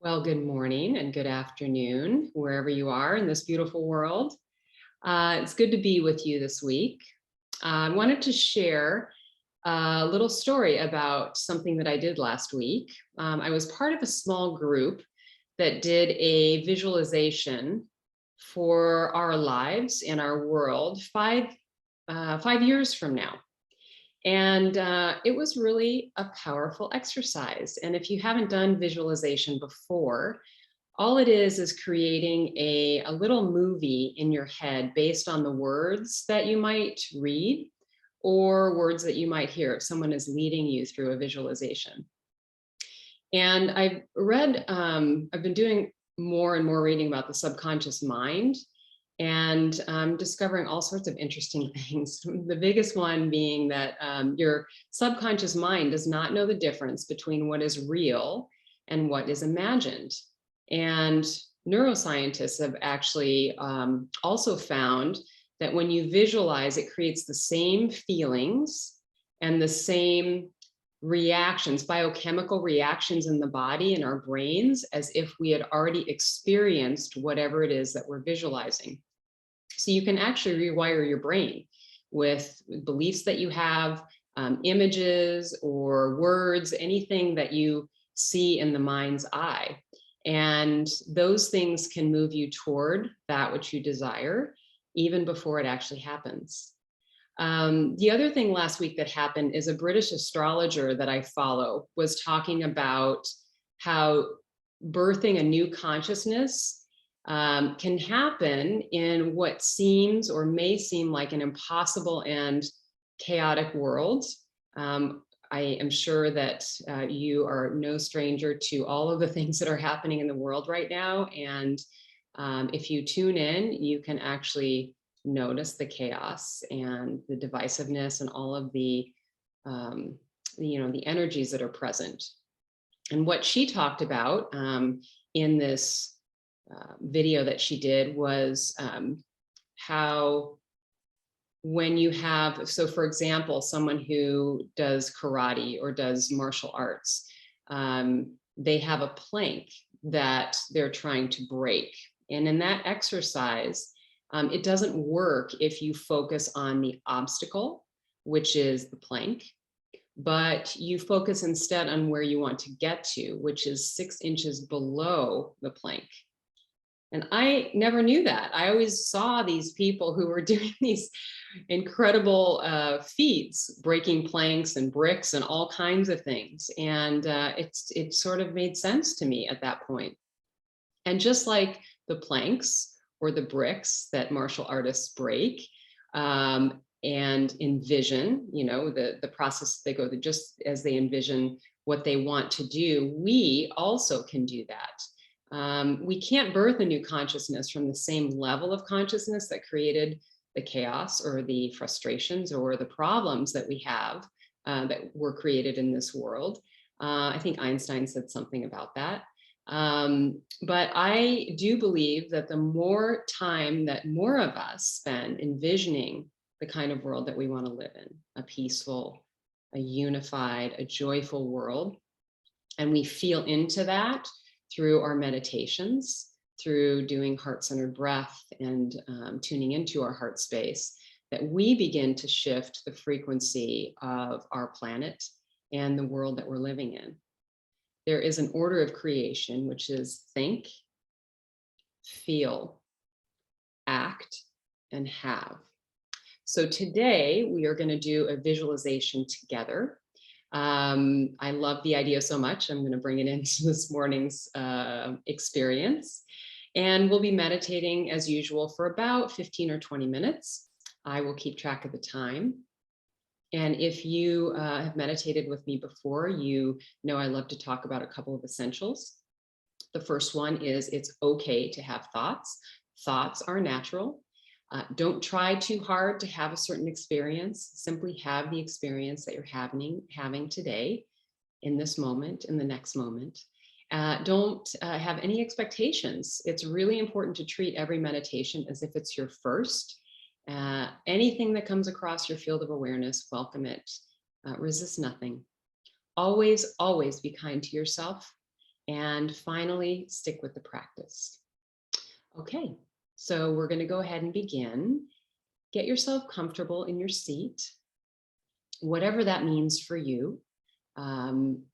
Well, good morning and good afternoon, wherever you are in this beautiful world. It's good to be with you this week. I wanted to share a little story about something that I did last week. I was part of a small group that did a visualization for our lives and our world 5 years from now. And it was really a powerful exercise. And if you haven't done visualization before, all it is creating a little movie in your head based on the words that you might read or words that you might hear if someone is leading you through a visualization. And I've been doing more and more reading about the subconscious mind and discovering all sorts of interesting things. The biggest one being that your subconscious mind does not know the difference between what is real and what is imagined. And neuroscientists have actually also found that when you visualize, it creates the same feelings and the same reactions, biochemical reactions in the body and our brains, as if we had already experienced whatever it is that we're visualizing. So you can actually rewire your brain with beliefs that you have, images or words, anything that you see in the mind's eye. And those things can move you toward that which you desire, even before it actually happens. The other thing last week that happened is a British astrologer that I follow was talking about how birthing a new consciousness can happen in what seems or may seem like an impossible and chaotic world. I am sure that you are no stranger to all of the things that are happening in the world right now. And if you tune in, you can actually notice the chaos and the divisiveness and all of the energies that are present. And what she talked about in this video that she did was how when you have, so for example, someone who does karate or does martial arts, they have a plank that they're trying to break. And in that exercise, it doesn't work if you focus on the obstacle, which is the plank, but you focus instead on where you want to get to, which is 6 inches below the plank. And I never knew that. I always saw these people who were doing these incredible feats, breaking planks and bricks and all kinds of things. And it sort of made sense to me at that point. And just like the planks or the bricks that martial artists break and envision, the process they go through, just as they envision what they want to do, we also can do that. We can't birth a new consciousness from the same level of consciousness that created the chaos or the frustrations or the problems that we have that were created in this world. I think Einstein said something about that. But I do believe that the more time that more of us spend envisioning the kind of world that we want to live in, a peaceful, a unified, a joyful world, and we feel into that through our meditations, through doing heart-centered breath and tuning into our heart space, that we begin to shift the frequency of our planet and the world that we're living in. There is an order of creation, which is think, feel, act, and have. So today we are going to do a visualization together. I love the idea so much. I'm going to bring it into this morning's experience. And we'll be meditating as usual for about 15 or 20 minutes. I will keep track of the time. And if you have meditated with me before, you know I love to talk about a couple of essentials. The first one is it's okay to have thoughts. Thoughts are natural. Don't try too hard to have a certain experience. Simply have the experience that you're having today, in this moment, in the next moment. Don't have any expectations. It's really important to treat every meditation as if it's your first. Anything that comes across your field of awareness, welcome it. Resist nothing. Always, always be kind to yourself And finally, stick with the practice. Okay, so we're going to go ahead and begin. Get yourself comfortable in your seat, whatever that means for you.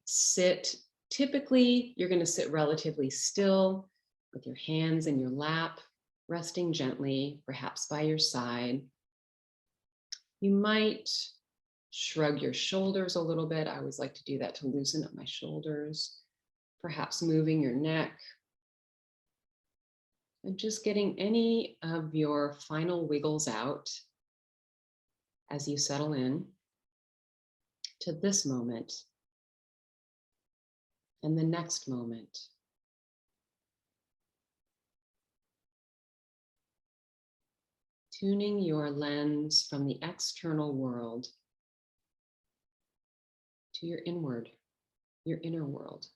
Sit, typically, you're going to sit relatively still with your hands in your lap, resting gently, perhaps by your side. You might shrug your shoulders a little bit. I always like to do that to loosen up my shoulders, perhaps moving your neck, and just getting any of your final wiggles out as you settle in to this moment and the next moment. Tuning your lens from the external world to your inward, your inner world.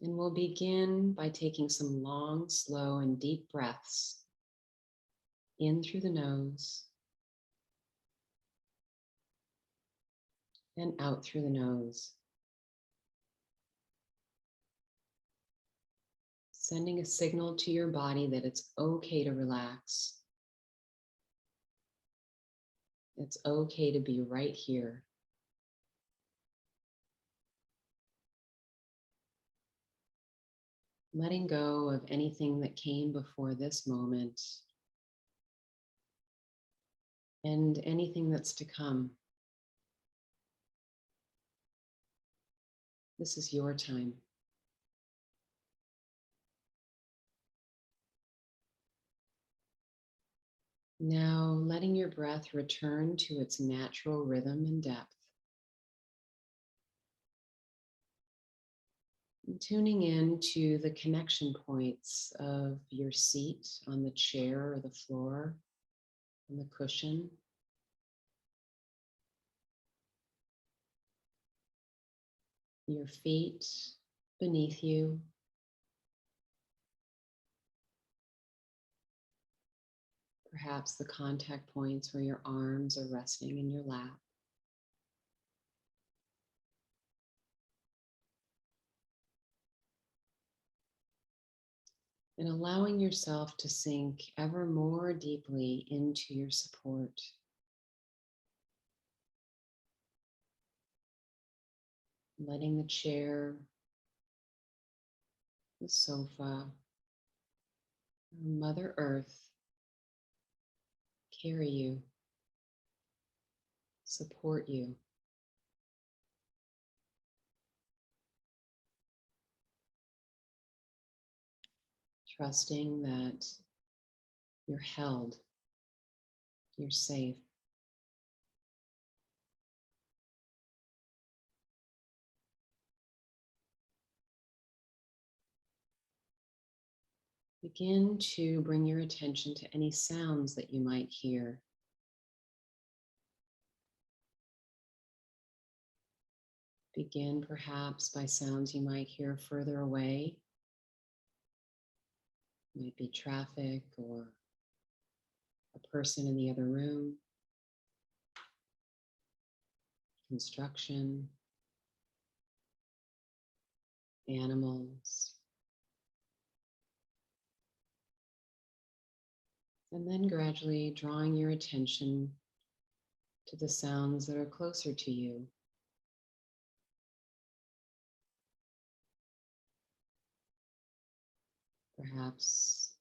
And we'll begin by taking some long, slow, and deep breaths in through the nose and out through the nose. Sending a signal to your body that it's okay to relax. It's okay to be right here. Letting go of anything that came before this moment and anything that's to come. This is your time. Now, letting your breath return to its natural rhythm and depth. And tuning in to the connection points of your seat on the chair or the floor, on the cushion. Your feet beneath you. Perhaps the contact points where your arms are resting in your lap. And allowing yourself to sink ever more deeply into your support. Letting the chair, the sofa, Mother Earth carry you, support you. Trusting that you're held, you're safe. Begin to bring your attention to any sounds that you might hear. Begin perhaps by sounds you might hear further away. It might be traffic or a person in the other room, construction, animals. And then gradually drawing your attention to the sounds that are closer to you. Perhaps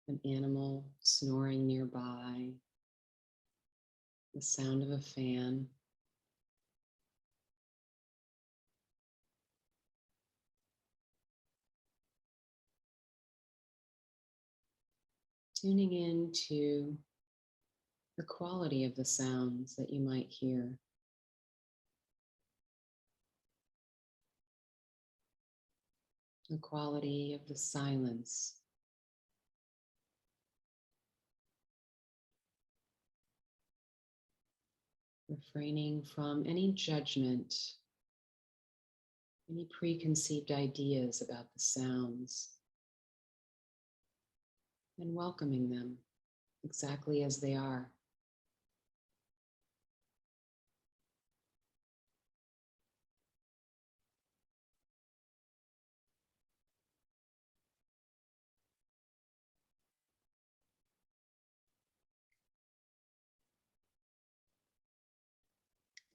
an animal snoring nearby, the sound of a fan. Tuning into the quality of the sounds that you might hear. The quality of the silence. Refraining from any judgment, any preconceived ideas about the sounds, and welcoming them exactly as they are.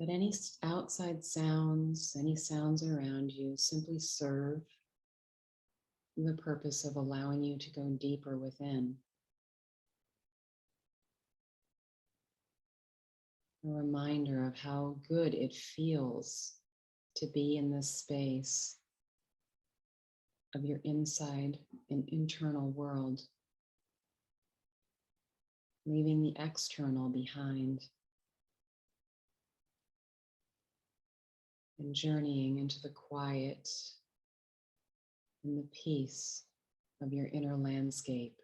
But any outside sounds, any sounds around you simply serve the purpose of allowing you to go deeper within. A reminder of how good it feels to be in this space of your inside and internal world, leaving the external behind and journeying into the quiet and the peace of your inner landscape.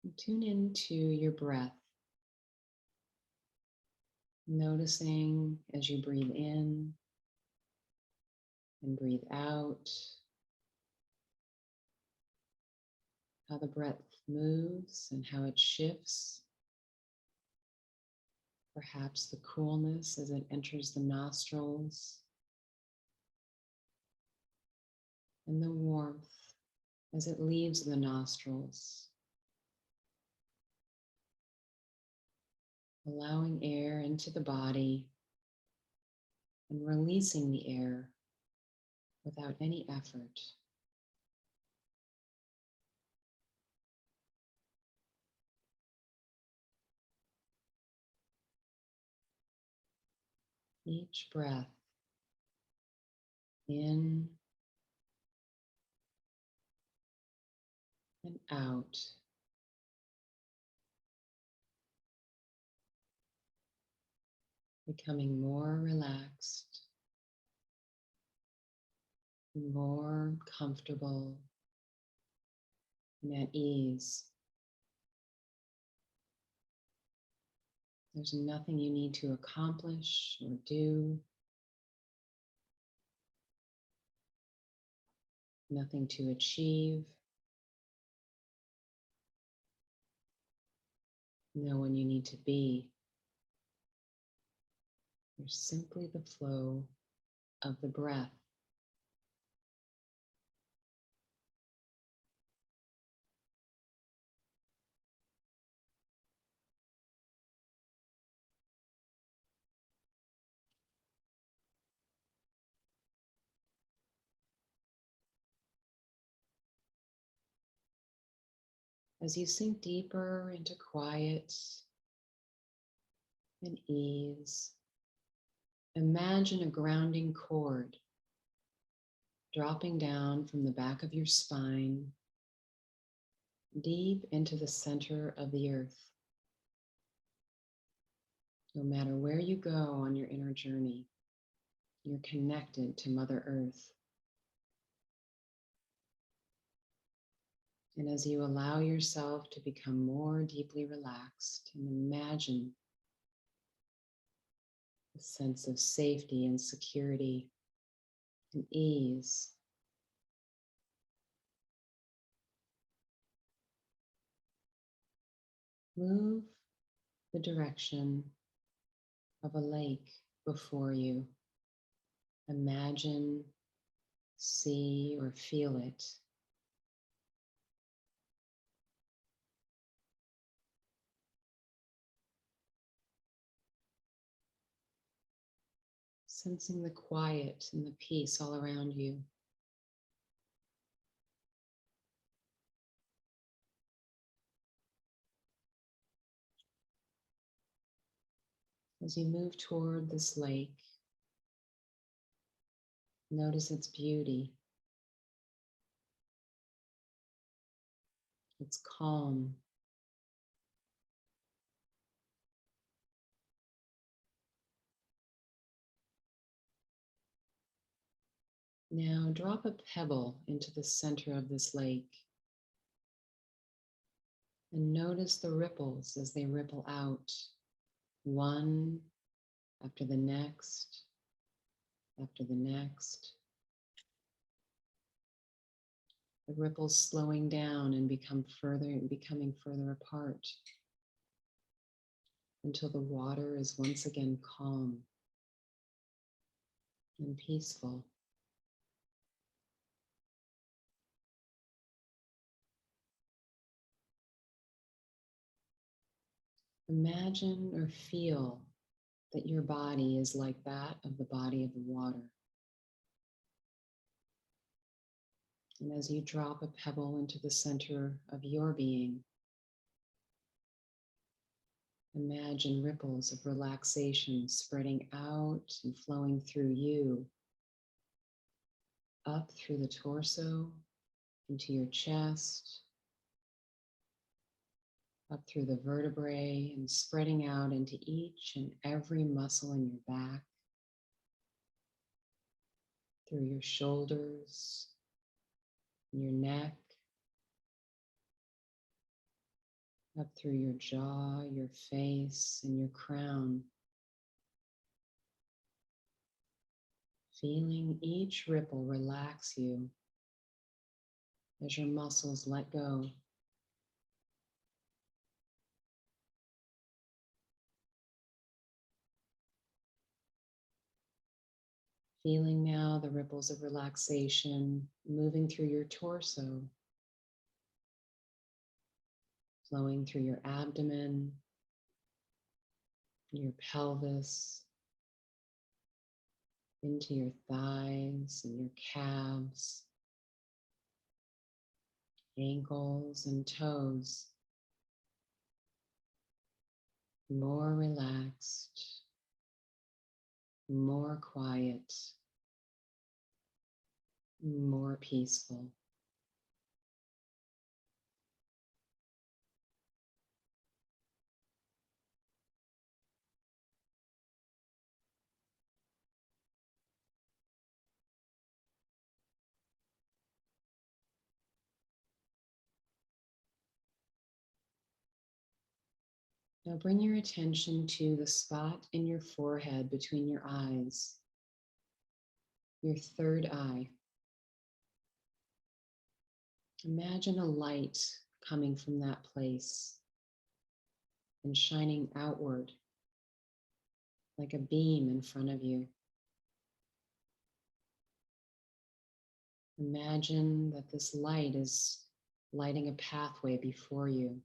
And tune into your breath, noticing as you breathe in and breathe out, how the breath moves and how it shifts. Perhaps the coolness as it enters the nostrils and the warmth as it leaves the nostrils. Allowing air into the body and releasing the air without any effort. Each breath in and out, becoming more relaxed, more comfortable and at ease. There's nothing you need to accomplish or do, nothing to achieve, no one you need to be. There's simply the flow of the breath. As you sink deeper into quiet and ease, imagine a grounding cord dropping down from the back of your spine deep into the center of the earth. No matter where you go on your inner journey, you're connected to Mother Earth. And as you allow yourself to become more deeply relaxed and imagine a sense of safety and security and ease, move the direction of a lake before you. Imagine, see, or feel it. Sensing the quiet and the peace all around you. As you move toward this lake, notice its beauty, its calm. Now drop a pebble into the center of this lake and notice the ripples as they ripple out, one after the next, after the next. The ripples slowing down and becoming further apart. until the water is once again calm and peaceful. Imagine or feel that your body is like that of the body of the water. And as you drop a pebble into the center of your being, imagine ripples of relaxation spreading out and flowing through you, up through the torso, into your chest, up through the vertebrae, and spreading out into each and every muscle in your back, through your shoulders, your neck, up through your jaw, your face, and your crown. Feeling each ripple relax you as your muscles let go. Feeling now the ripples of relaxation moving through your torso, flowing through your abdomen, your pelvis, into your thighs and your calves, ankles and toes. More relaxed, more quiet, more peaceful. Now bring your attention to the spot in your forehead between your eyes, your third eye. Imagine a light coming from that place and shining outward like a beam in front of you. Imagine that this light is lighting a pathway before you.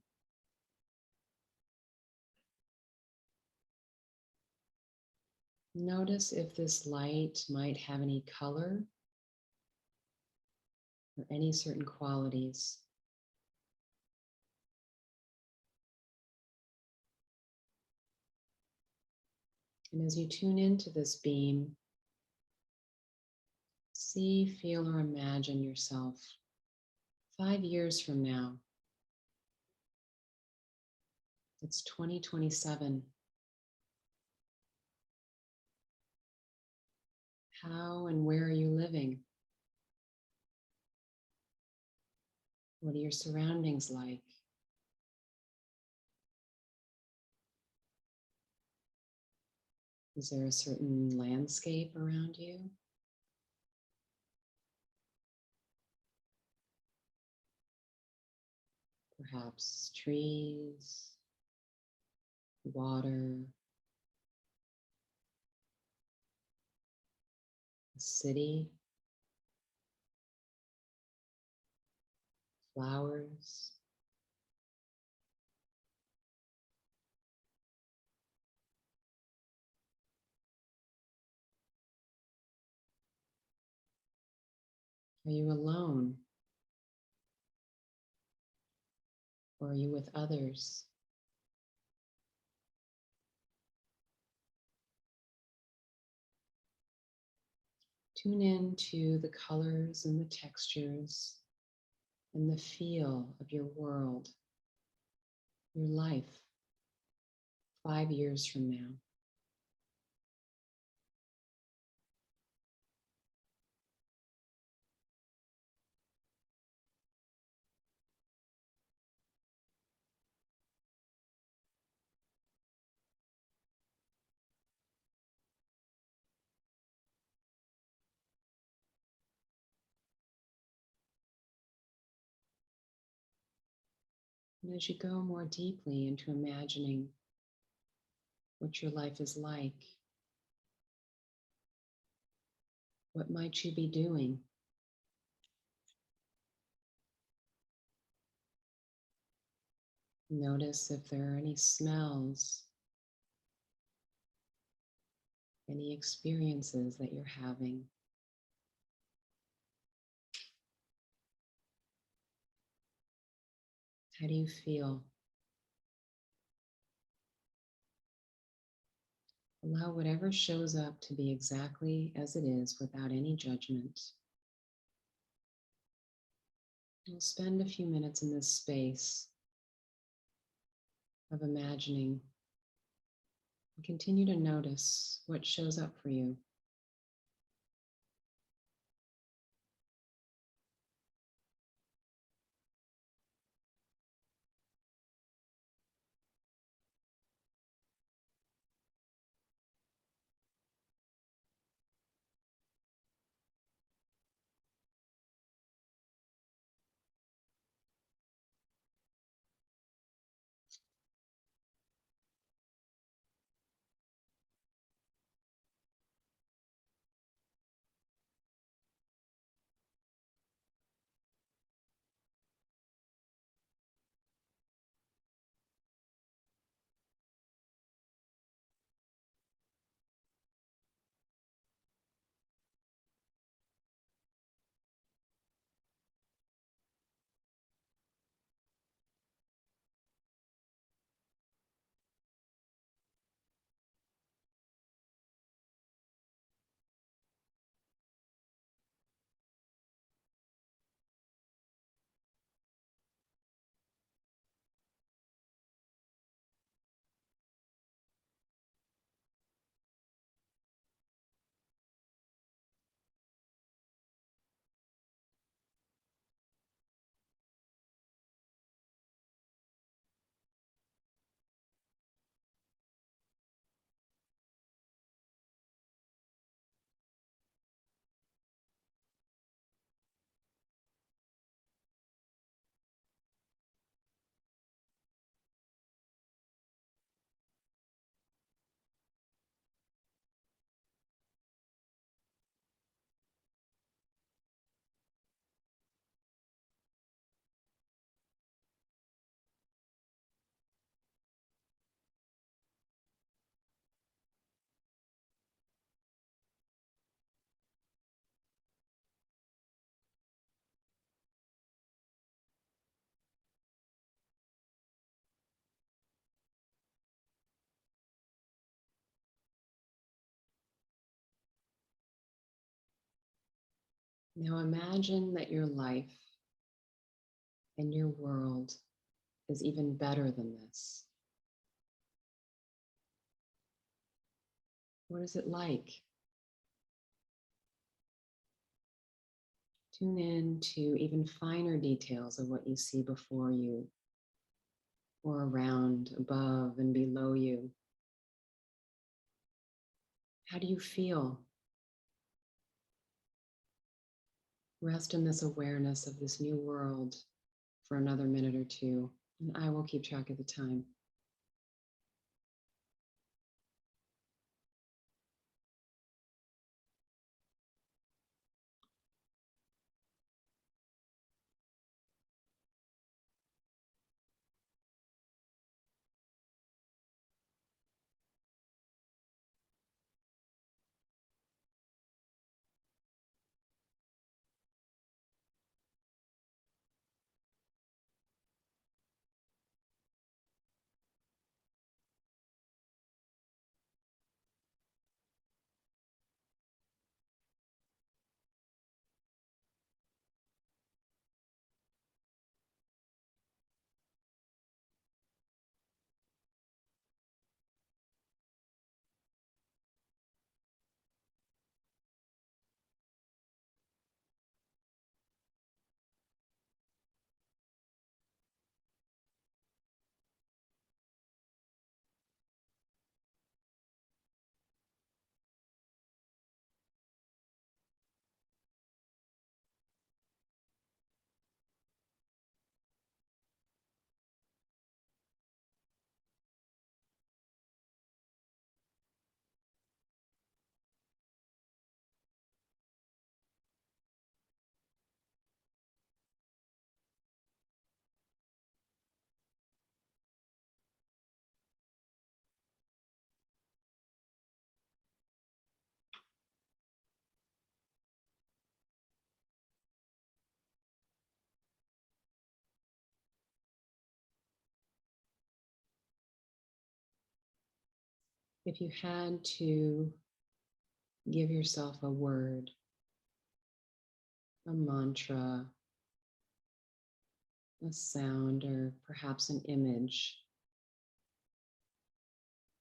Notice if this light might have any color or any certain qualities. And as you tune into this beam, see, feel, or imagine yourself 5 years from now. It's 2027. How and where are you living? What are your surroundings like? Is there a certain landscape around you? Perhaps trees, water, a city, flowers. Are you alone? Or are you with others? Tune in to the colors and the textures and the feel of your world, your life 5 years from now. And as you go more deeply into imagining what your life is like. What might you be doing? Notice if there are any smells, any experiences that you're having. How do you feel? Allow whatever shows up to be exactly as it is without any judgment. We'll spend a few minutes in this space of imagining and continue to notice what shows up for you. Now imagine that your life and your world is even better than this. What is it like? Tune in to even finer details of what you see before you or around, above, and below you. How do you feel? Rest in this awareness of this new world for another minute or two, and I will keep track of the time. If you had to give yourself a word, a mantra, a sound, or perhaps an image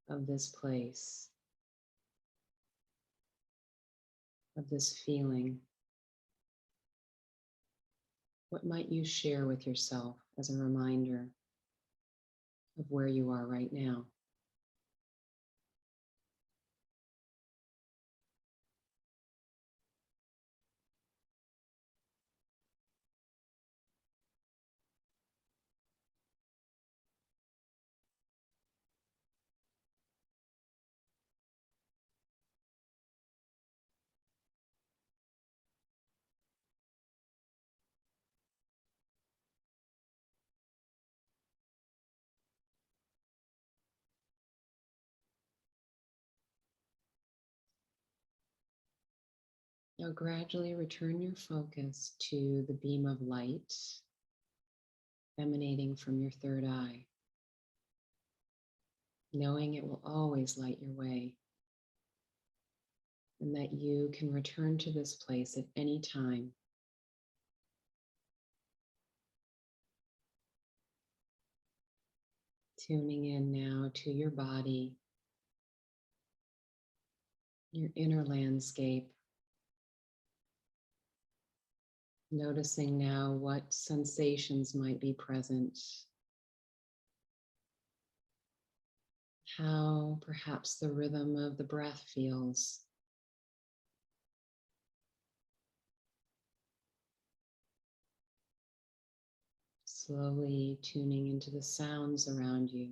of this place, of this feeling, what might you share with yourself as a reminder of where you are right now? Now gradually return your focus to the beam of light emanating from your third eye, knowing it will always light your way and that you can return to this place at any time. Tuning in now to your body, your inner landscape. Noticing now what sensations might be present, how perhaps the rhythm of the breath feels. Slowly tuning into the sounds around you.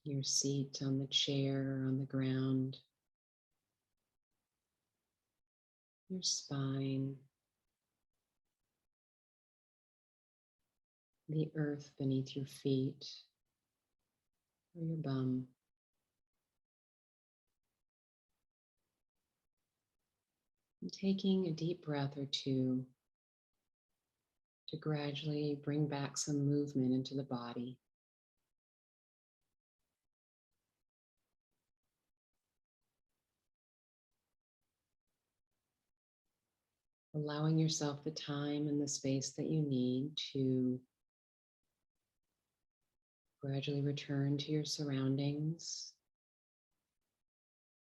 Your seat on the chair or on the ground. Your spine. The earth beneath your feet or your bum. And taking a deep breath or two to gradually bring back some movement into the body. Allowing yourself the time and the space that you need to gradually return to your surroundings,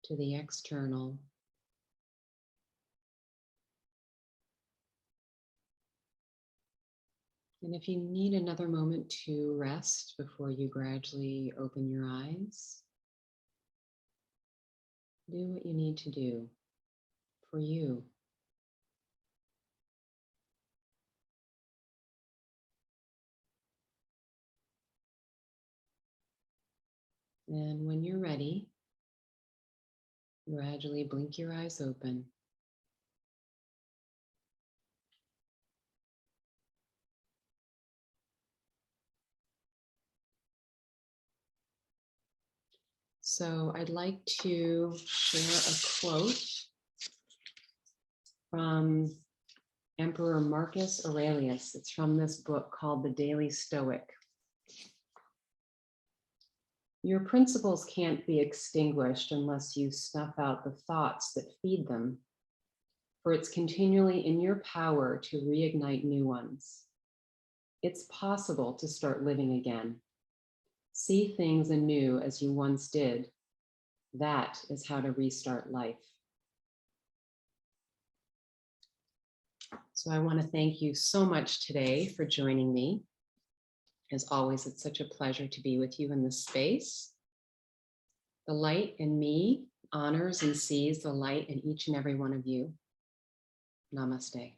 to the external. And if you need another moment to rest before you gradually open your eyes, do what you need to do for you. And when you're ready, gradually blink your eyes open. So I'd like to share a quote from Emperor Marcus Aurelius. It's from this book called The Daily Stoic. Your principles can't be extinguished unless you snuff out the thoughts that feed them, for it's continually in your power to reignite new ones. It's possible to start living again. See things anew as you once did. That is how to restart life. So I want to thank you so much today for joining me. As always, it's such a pleasure to be with you in this space. The light in me honors and sees the light in each and every one of you. Namaste.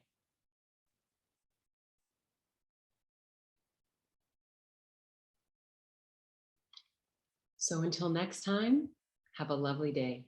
So until next time, have a lovely day.